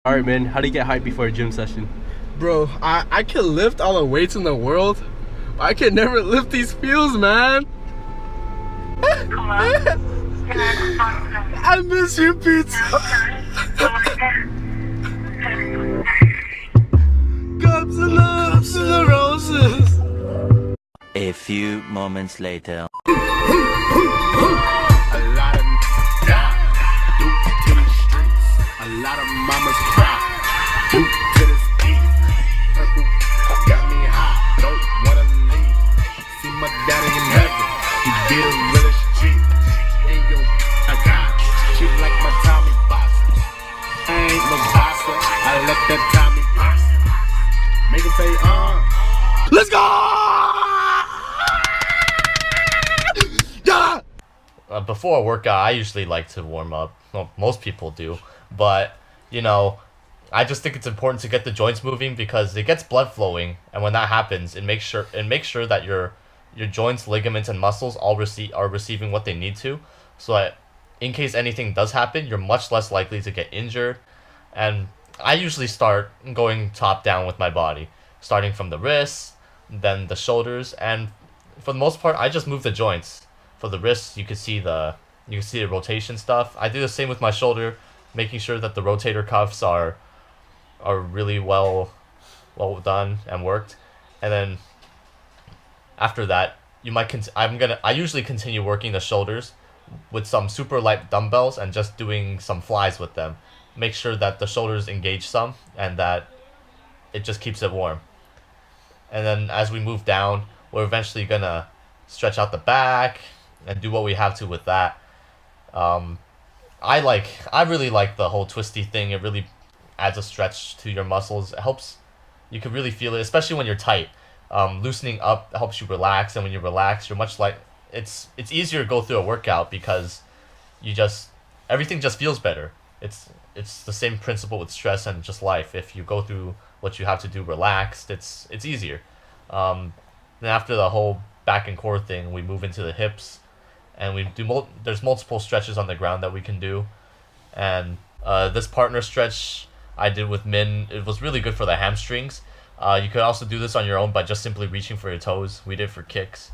Alright, man, how do you get hyped before a gym session? Bro, I can lift all the weights in the world. I can never lift these fields, man. I miss you, pizza. Cups and loves and the roses. A few moments later. A lot of die, due to the streets. A lot of mamas cry, due to this heat. Purple got me high, don't wanna leave. See my daddy in heaven, he be the realest G. Ain't yo, I got she like my Tommy boss. I ain't no bossa, I let that Tommy boss. Make him say, Let's go! Yeah! Before a workout, I usually like to warm up. Well, most people do, but you know, I just think it's important to get the joints moving because it gets blood flowing, and when that happens, it makes sure that your joints, ligaments, and muscles all are receiving what they need to, so that in case anything does happen, you're much less likely to get injured. And I usually start going top down with my body, starting from the wrists, then the shoulders, and for the most part, I just move the joints. For the wrists, you can see the rotation stuff. I do the same with my shoulder, making sure that the rotator cuffs are really well done and worked. And then after that, I usually continue working the shoulders with some super light dumbbells and just doing some flies with them. Make sure that the shoulders engage some and that it just keeps it warm. And then as we move down, we're eventually gonna stretch out the back and do what we have to with that. I really like the whole twisty thing. It really adds a stretch to your muscles. It helps. You can really feel it, especially when you're tight. Loosening up helps you relax, and when you relax, you're much like it's easier to go through a workout because everything just feels better. It's the same principle with stress and just life. If you go through what you have to do relaxed, it's easier. Then after the whole back and core thing, we move into the hips, and there's multiple stretches on the ground that we can do. And this partner stretch I did with Min, it was really good for the hamstrings. You could also do this on your own by just simply reaching for your toes. We did for kicks.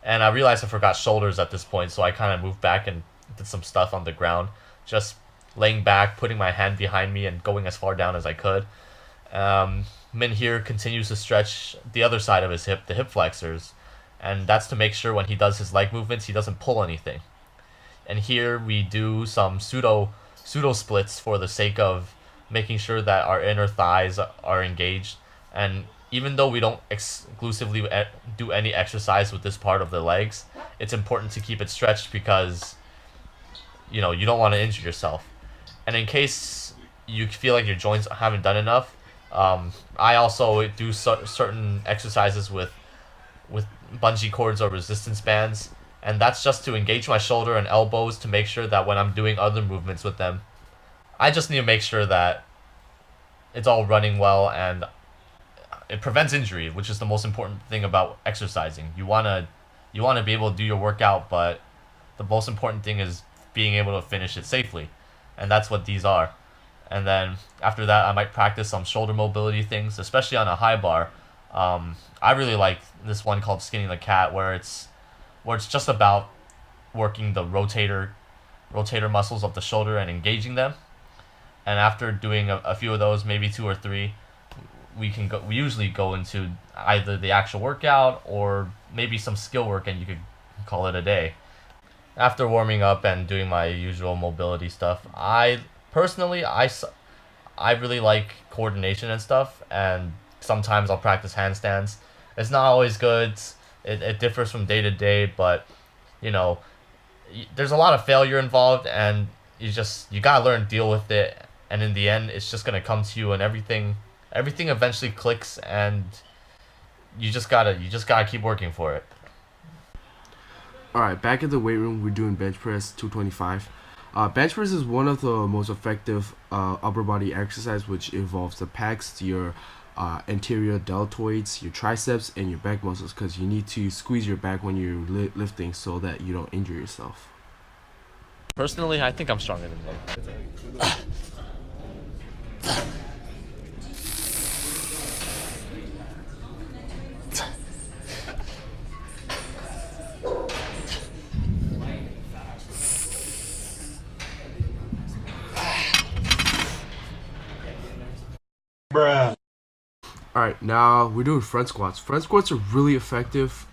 And I realized I forgot shoulders at this point, so I kind of moved back and did some stuff on the ground, just laying back, putting my hand behind me and going as far down as I could. Min here continues to stretch the other side of his hip, the hip flexors, and that's to make sure when he does his leg movements, he doesn't pull anything. And here we do some pseudo splits for the sake of making sure that our inner thighs are engaged. And even though we don't exclusively do any exercise with this part of the legs, it's important to keep it stretched because you don't want to injure yourself. And in case you feel like your joints haven't done enough, I also do certain exercises with bungee cords or resistance bands, and that's just to engage my shoulder and elbows to make sure that when I'm doing other movements with them, I just need to make sure that it's all running well and it prevents injury, which is the most important thing about exercising. You wanna be able to do your workout, but the most important thing is being able to finish it safely, and that's what these are. And then after that, I might practice some shoulder mobility things, especially on a high bar. I really like this one called Skinning the Cat, where it's just about working the rotator muscles of the shoulder and engaging them. And after doing a few of those, maybe 2 or 3, we usually go into either the actual workout or maybe some skill work, and you could call it a day. After warming up and doing my usual mobility stuff, I really like coordination and stuff, and sometimes I'll practice handstands. It's not always good. It differs from day to day, but there's a lot of failure involved, and you gotta learn to deal with it. And in the end, it's just gonna come to you, and everything eventually clicks, and you just gotta keep working for it. Alright, back at the weight room, we're doing bench press 225. Bench press is one of the most effective upper body exercise, which involves the pecs, your anterior deltoids, your triceps, and your back muscles, because you need to squeeze your back when you're lifting so that you don't injure yourself. Personally, I think I'm stronger than them. Alright, now we're doing front squats. Front squats are really effective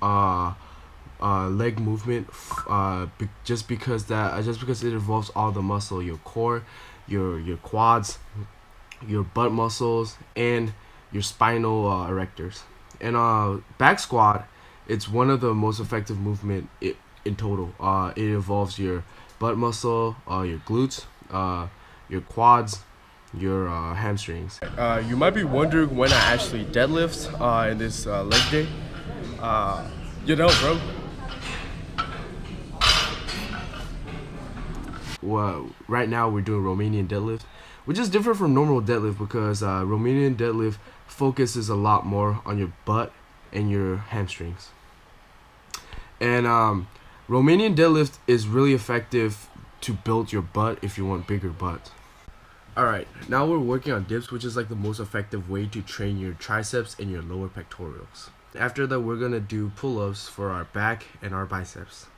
leg movement just because it involves all the muscle, your core, your quads, your butt muscles, and your spinal erectors. And back squat, it's one of the most effective movement in total. It involves your butt muscle, your glutes, your quads, your hamstrings. You might be wondering when I actually deadlift in this leg day. Bro. Well, right now we're doing Romanian deadlift, which is different from normal deadlift because Romanian deadlift focuses a lot more on your butt and your hamstrings. And Romanian deadlift is really effective to build your butt if you want bigger butt. Alright, now we're working on dips, which is like the most effective way to train your triceps and your lower pectorals. After that, we're gonna do pull-ups for our back and our biceps.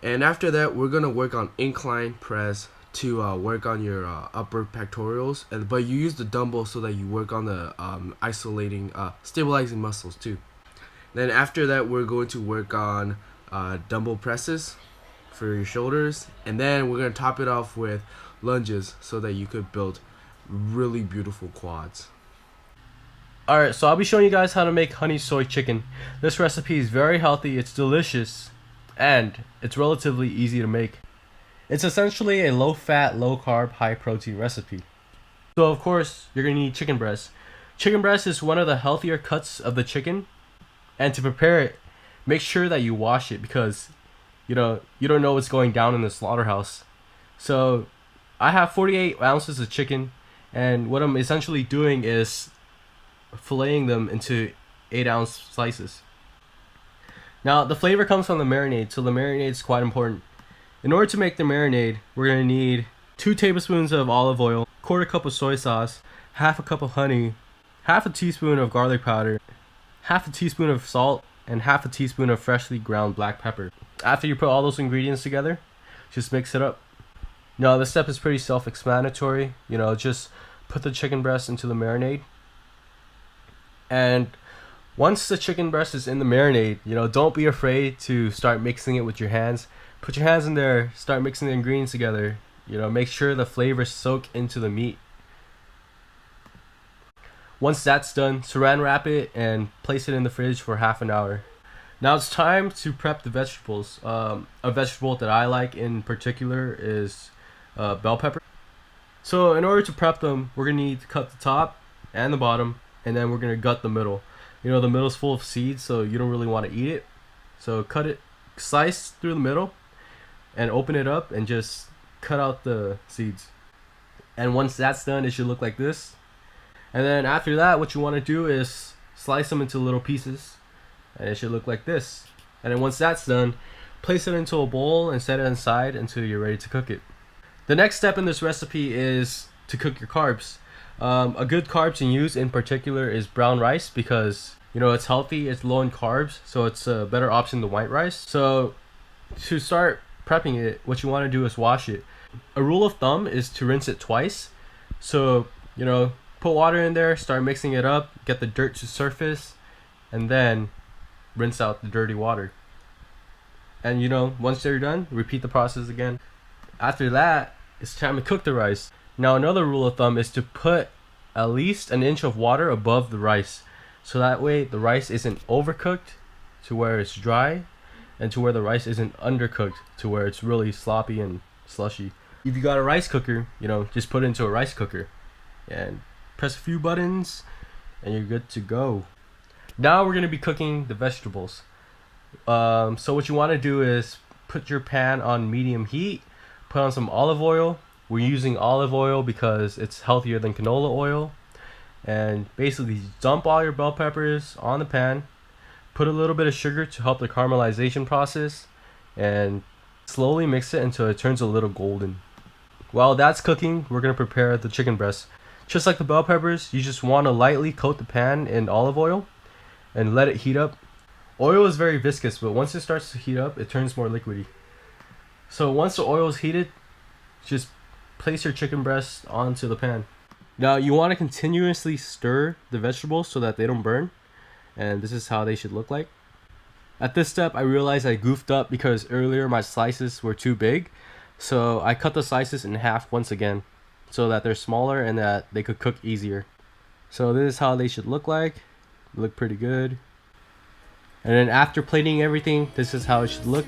And after that, we're gonna work on incline press to work on your upper pectorals, but you use the dumbbell so that you work on the stabilizing muscles too. Then after that, we're going to work on dumbbell presses for your shoulders, and then we're gonna top it off with lunges so that you could build really beautiful quads. Alright, so I'll be showing you guys how to make honey soy chicken. This recipe is very healthy, it's delicious, and it's relatively easy to make. It's essentially a low-fat, low-carb, high-protein recipe. So of course, you're going to need chicken breast. Chicken breast is one of the healthier cuts of the chicken, and to prepare it, make sure that you wash it because you don't know what's going down in the slaughterhouse. So I have 48 ounces of chicken, and what I'm essentially doing is filleting them into 8-ounce slices. Now the flavor comes from the marinade, so the marinade is quite important. In order to make the marinade, we're going to need 2 tablespoons of olive oil, 1/4 cup of soy sauce, 1/2 cup of honey, 1/2 teaspoon of garlic powder, 1/2 teaspoon of salt, and 1/2 teaspoon of freshly ground black pepper. After you put all those ingredients together, just mix it up. Now this step is pretty self-explanatory. Just put the chicken breast into the marinade, and once the chicken breast is in the marinade, don't be afraid to start mixing it with your hands. Put your hands in there, start mixing the ingredients together. Make sure the flavors soak into the meat. Once that's done, saran wrap it and place it in the fridge for half an hour. Now it's time to prep the vegetables. A vegetable that I like in particular is bell pepper. So in order to prep them, we're going to need to cut the top and the bottom, and then we're going to gut the middle. The middle's full of seeds, so you don't really want to eat it. So cut it, slice through the middle, and open it up and just cut out the seeds. And once that's done, it should look like this. And then after that, what you want to do is slice them into little pieces, and it should look like this. And then once that's done, place it into a bowl and set it aside until you're ready to cook it. The next step in this recipe is to cook your carbs. A good carb to use in particular is brown rice because it's healthy, it's low in carbs, so it's a better option than white rice. So to start prepping it, what you want to do is wash it. A rule of thumb is to rinse it twice. So put water in there, start mixing it up, get the dirt to surface, and then rinse out the dirty water. And once they're done, repeat the process again. After that, it's time to cook the rice. Now another rule of thumb is to put at least 1 inch of water above the rice, so that way the rice isn't overcooked to where it's dry, and to where the rice isn't undercooked to where it's really sloppy and slushy. If you got a rice cooker, just put it into a rice cooker and press a few buttons and you're good to go. Now we're going to be cooking the vegetables. So what you want to do is put your pan on medium heat, put on some olive oil. We're using olive oil because it's healthier than canola oil. And basically dump all your bell peppers on the pan, put a little bit of sugar to help the caramelization process, and slowly mix it until it turns a little golden. While that's cooking, we're going to prepare the chicken breast. Just like the bell peppers, you just want to lightly coat the pan in olive oil and let it heat up. Oil is very viscous, but once it starts to heat up, it turns more liquidy. So once the oil is heated, just place your chicken breast onto the pan. Now you want to continuously stir the vegetables so that they don't burn, and this is how they should look like. At this step, I realized I goofed up because earlier my slices were too big, so I cut the slices in half once again so that they're smaller and that they could cook easier. So this is how they should look like. They look pretty good. And then after plating everything, this is how it should look.